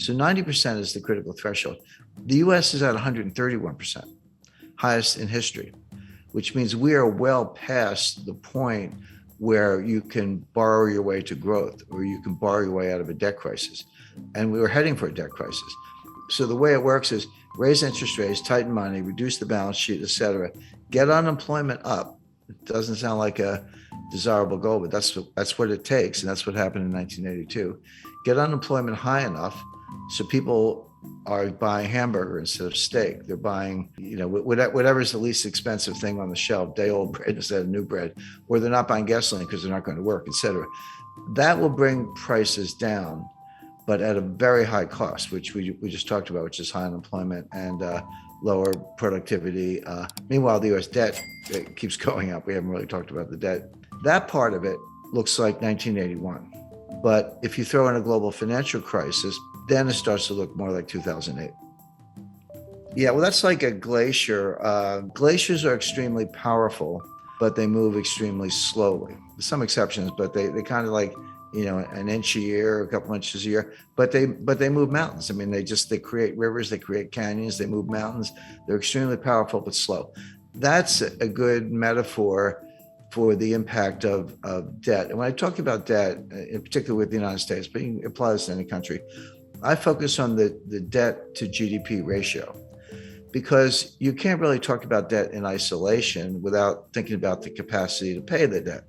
So 90% is the critical threshold. The US is at 131%, highest in history, which means we are well past the point where you can borrow your way to growth or you can borrow your way out of a debt crisis. And we were heading for a debt crisis. So the way it works is raise interest rates, tighten money, reduce the balance sheet, et cetera, get unemployment up. It doesn't sound like a desirable goal, but that's what it takes. And that's what happened in 1982. Get unemployment high enough so people are buying hamburger instead of steak. They're buying, whatever's the least expensive thing on the shelf, day-old bread instead of new bread, or they're not buying gasoline because they're not going to work, et cetera. That will bring prices down, but at a very high cost, which we just talked about, which is high unemployment and lower productivity. Meanwhile, the U.S. debt keeps going up. We haven't really talked about the debt. That part of it looks like 1981. But if you throw in a global financial crisis, then it starts to look more like 2008. Yeah, well, that's like a glacier. Glaciers are extremely powerful, but they move extremely slowly. There's some exceptions, but they kind of like, an inch a year, a couple inches a year, but they move mountains. I mean, they create rivers, they create canyons, they move mountains. They're extremely powerful, but slow. That's a good metaphor for the impact of debt. And when I talk about debt, in particular with the United States, but you can apply this to any country, I focus on the debt to GDP ratio, because you can't really talk about debt in isolation without thinking about the capacity to pay the debt.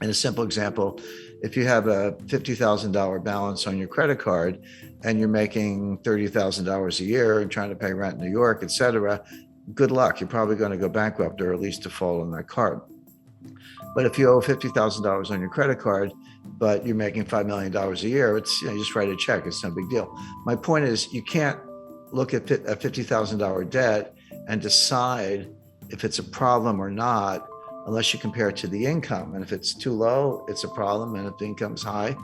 And a simple example, if you have a $50,000 balance on your credit card and you're making $30,000 a year and trying to pay rent in New York, et cetera, good luck. You're probably going to go bankrupt or at least default on that card. But if you owe $50,000 on your credit card, but you're making $5 million a year, it's, you just write a check. It's no big deal. My point is, you can't look at a $50,000 debt and decide if it's a problem or not unless you compare it to the income. And if it's too low, it's a problem. And if the income's high,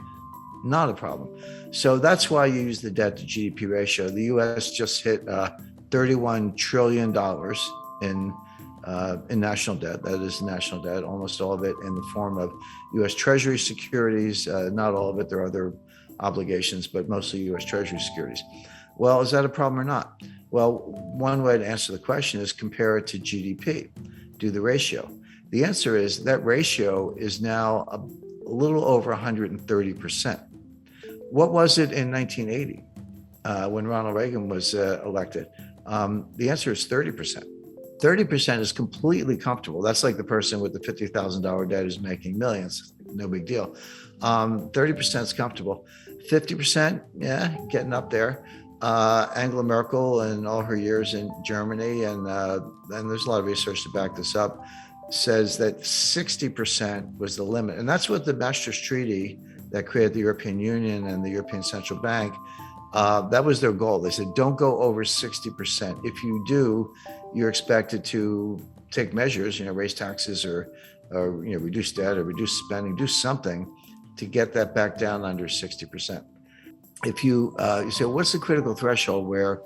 not a problem. So that's why you use the debt to GDP ratio. The US just hit $31 trillion in national debt. That is national debt, almost all of it in the form of US Treasury securities. Not all of it, there are other obligations, but mostly US Treasury securities. Well, is that a problem or not? Well, one way to answer the question is compare it to GDP, do the ratio. The answer is that ratio is now a little over 130%. What was it in 1980 when Ronald Reagan was elected? The answer is 30%. 30% is completely comfortable. That's like the person with the $50,000 debt who's making millions. No big deal. 30% is comfortable. 50%, yeah, getting up there. Angela Merkel and all her years in Germany, and there's a lot of research to back this up, says that 60% was the limit. And that's what the Maastricht Treaty that created the European Union and the European Central Bank, that was their goal. They said, don't go over 60%. If you do, you're expected to take measures, raise taxes or reduce debt or reduce spending, do something to get that back down under 60%. If you say, what's the critical threshold where,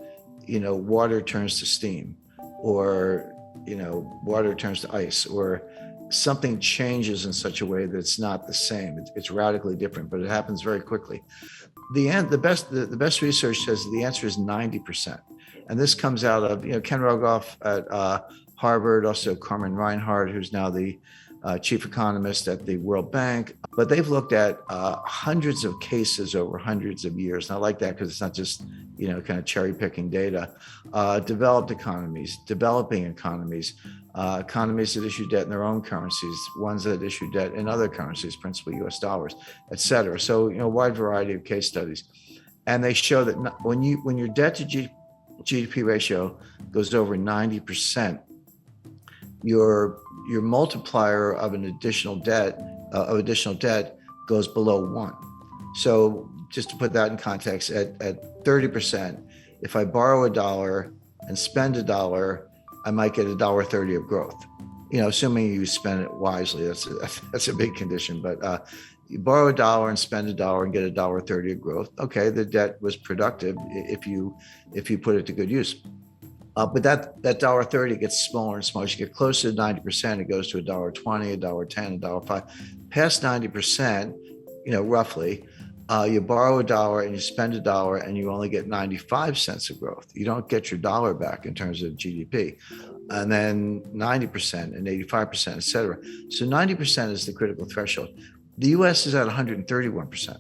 water turns to steam, or, water turns to ice, or something changes in such a way that it's not the same. It's radically different, but it happens very quickly. The best research says the answer is 90%. And this comes out of, Ken Rogoff at Harvard, also Carmen Reinhart, who's now the chief economist at the World Bank. But they've looked at hundreds of cases over hundreds of years. And I like that because it's not just, kind of cherry picking data. Developed economies, developing economies, economies that issue debt in their own currencies, ones that issue debt in other currencies, principally US dollars, et cetera. So, a wide variety of case studies. And they show that when your debt to GDP ratio goes over 90%, your multiplier of additional debt goes below 1. So just to put that in context, at 30%, if I borrow $1 and spend $1, I might get $1.30 of growth. Assuming you spend it wisely, that's a big condition. But you borrow $1 and spend $1 and get $1.30 of growth. Okay, the debt was productive if you put it to good use. But that $1.30 gets smaller and smaller. As you get closer to 90%, it goes to $1.20, $1.10, $1.05. Past 90%, roughly, You borrow a dollar and you spend a dollar and you only get 95 cents of growth. You don't get your dollar back in terms of GDP. And then 90% and 85%, et cetera. So 90% is the critical threshold. The US is at 131%,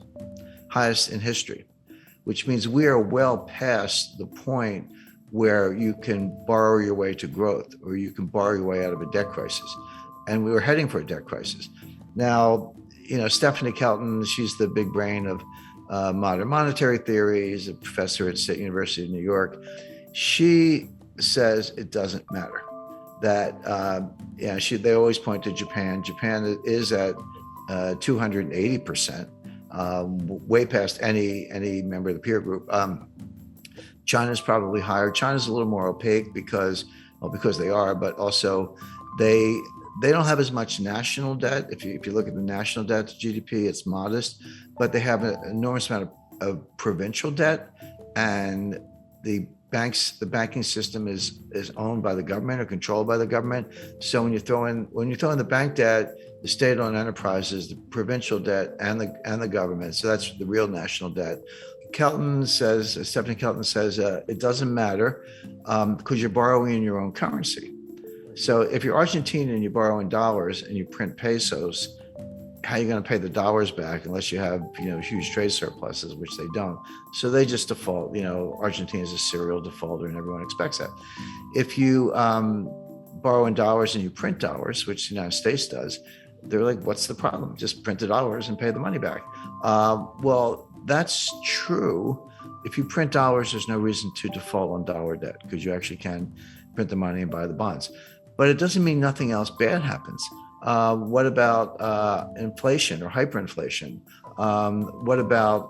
highest in history, which means we are well past the point where you can borrow your way to growth or you can borrow your way out of a debt crisis. And we were heading for a debt crisis. Now, Stephanie Kelton, she's the big brain of modern monetary theory. She's a professor at State University of New York. She says it doesn't matter. That they always point to Japan. Japan is at 280%, way past any member of the peer group. China's probably higher. China's a little more opaque because they are, but also they don't have as much national debt. If you look at the national debt to GDP, it's modest, but they have an enormous amount of provincial debt, and the banking system is owned by the government or controlled by the government. So when you throw in the bank debt, the state-owned enterprises, the provincial debt, and the government, so that's the real national debt. Stephanie Kelton says it doesn't matter because you're borrowing in your own currency. So if you're Argentine and you borrow in dollars and you print pesos, how are you going to pay the dollars back unless you have huge trade surpluses, which they don't? So they just default. Argentina is a serial defaulter, and everyone expects that. If you borrow in dollars and you print dollars, which the United States does, they're like, "What's the problem? Just print the dollars and pay the money back." Well, that's true. If you print dollars, there's no reason to default on dollar debt because you actually can print the money and buy the bonds. But it doesn't mean nothing else bad happens. What about inflation or hyperinflation? What about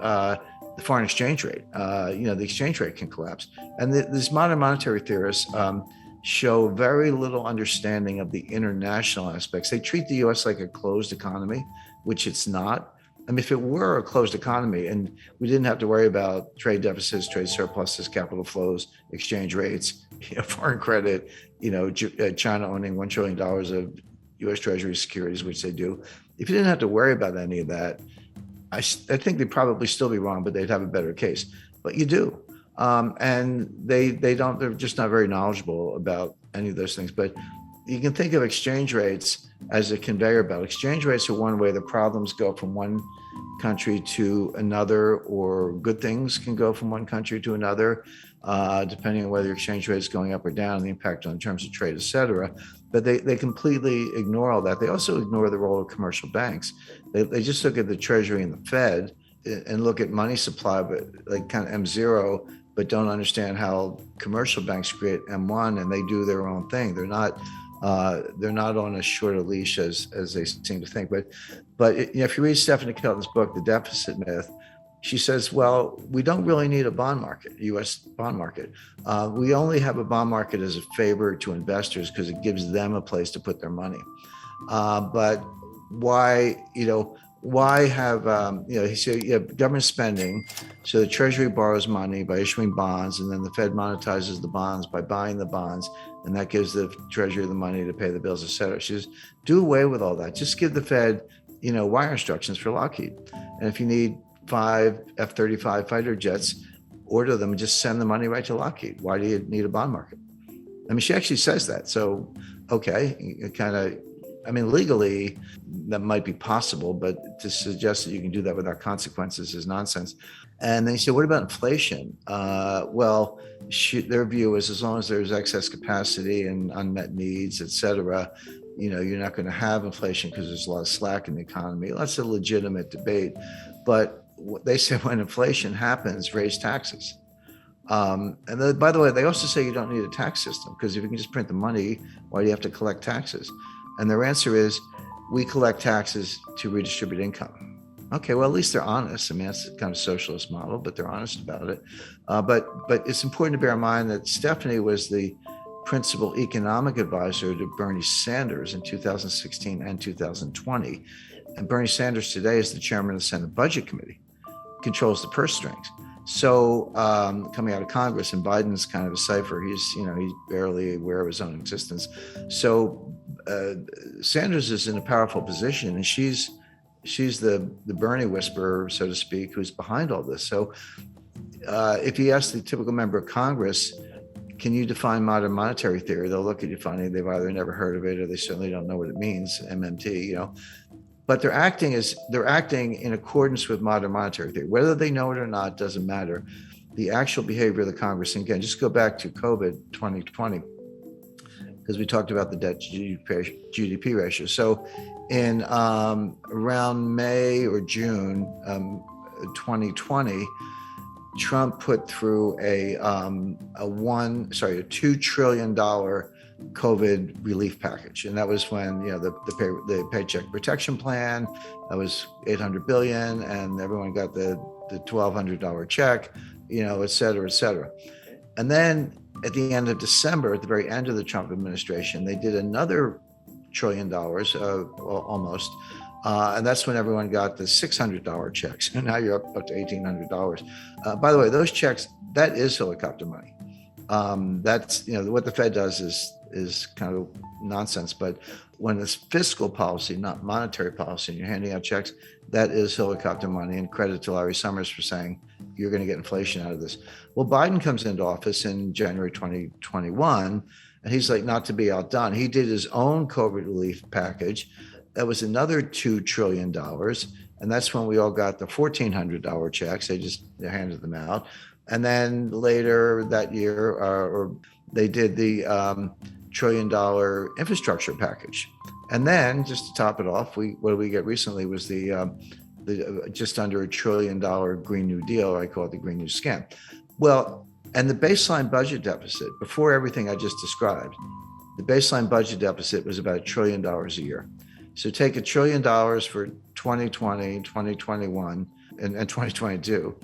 the foreign exchange rate? The exchange rate can collapse. And these modern monetary theorists show very little understanding of the international aspects. They treat the US like a closed economy, which it's not. I mean, if it were a closed economy and we didn't have to worry about trade deficits, trade surpluses, capital flows, exchange rates, foreign credit, China owning $1 trillion of U.S. Treasury securities, which they do. If you didn't have to worry about any of that, I think they'd probably still be wrong, but they'd have a better case. But you do. And they don't, they're just not very knowledgeable about any of those things. But you can think of exchange rates as a conveyor belt. Exchange rates are one way the problems go from one country to another, or good things can go from one country to another, depending on whether your exchange rate is going up or down, the impact on terms of trade, et cetera. But they completely ignore all that. They also ignore the role of commercial banks. They just look at the Treasury and the Fed and look at money supply, but like kind of M0, but don't understand how commercial banks create M1 and they do their own thing. They're not on as short a leash as they seem to think. But if you read Stephanie Kelton's book, The Deficit Myth, she says, well, we don't really need a bond market, U.S. bond market. We only have a bond market as a favor to investors because it gives them a place to put their money. But why have, he said, you have government spending. So the Treasury borrows money by issuing bonds, and then the Fed monetizes the bonds by buying the bonds. And that gives the Treasury the money to pay the bills, et cetera. She says, do away with all that. Just give the Fed, wire instructions for Lockheed. And if you need 5 F-35 fighter jets, order them and just send the money right to Lockheed. Why do you need a bond market? I mean, she actually says that. So, okay, legally, that might be possible, but to suggest that you can do that without consequences is nonsense. And then you say, what about inflation? Their view is as long as there's excess capacity and unmet needs, et cetera, you're not going to have inflation because there's a lot of slack in the economy. That's a legitimate debate. But they say when inflation happens, raise taxes. And then, by the way, they also say you don't need a tax system because if you can just print the money, why do you have to collect taxes? And their answer is, we collect taxes to redistribute income. Okay, well, at least they're honest. I mean, that's kind of socialist model, but they're honest about it. But it's important to bear in mind that Stephanie was the principal economic advisor to Bernie Sanders in 2016 and 2020. And Bernie Sanders today is the chairman of the Senate Budget Committee, controls the purse strings. So coming out of Congress, and Biden's kind of a cipher. He's barely aware of his own existence. So Sanders is in a powerful position, and she's she's the Bernie whisperer, so to speak, who's behind all this. So if you ask the typical member of Congress, can you define modern monetary theory? They'll look at you funny. They've either never heard of it or they certainly don't know what it means, MMT, But they're acting in accordance with modern monetary theory. Whether they know it or not doesn't matter. The actual behavior of the Congress, and again, just go back to COVID 2020, because we talked about the debt to GDP ratio. So in around May or June 2020, Trump put through a $2 trillion COVID relief package, and that was when the Paycheck Protection Plan, that was $800 billion, and everyone got the $1,200 check, et cetera, et cetera. And then at the end of December, at the very end of the Trump administration, they did another $1 trillion, almost. And that's when everyone got the $600 checks. And now you're up to $1,800. By the way, those checks, that is helicopter money. That's, what the Fed does is kind of nonsense. But when it's fiscal policy, not monetary policy, and you're handing out checks, that is helicopter money. And credit to Larry Summers for saying, you're going to get inflation out of this. Well, Biden comes into office in January 2021, and he's like, not to be outdone, he did his own COVID relief package. That was another $2 trillion. And that's when we all got the $1,400 checks. They handed them out. And then later that year, or they did the $1 trillion infrastructure package. And then just to top it off, what did we get recently was the just under $1 trillion Green New Deal, or I call it the Green New Scam. Well, and the baseline budget deficit, before everything I just described, the baseline budget deficit was about $1 trillion a year. So take $1 trillion for 2020, 2021, and 2022.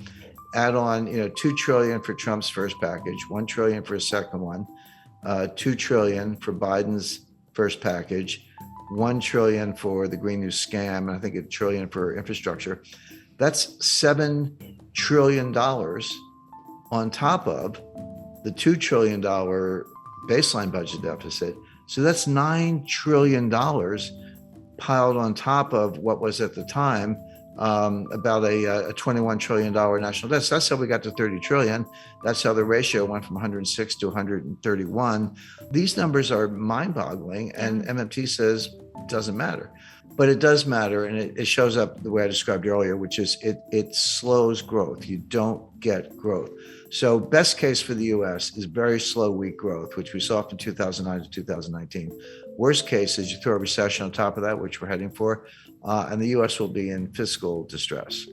Add on, $2 trillion for Trump's first package, $1 trillion for his second one, $2 trillion for Biden's first package, $1 trillion for the Green New Scam, and I think $1 trillion for infrastructure. That's $7 trillion on top of the $2 trillion baseline budget deficit. So that's $9 trillion piled on top of what was at the time about a $21 trillion national debt. So that's how we got to 30 trillion. That's how the ratio went from 106 to 131. These numbers are mind-boggling, and MMT says it doesn't matter. But it does matter, and it shows up the way I described earlier, which is it slows growth. You don't get growth. So best case for the U.S. is very slow, weak growth, which we saw from 2009 to 2019. Worst case is you throw a recession on top of that, which we're heading for, and the U.S. will be in fiscal distress.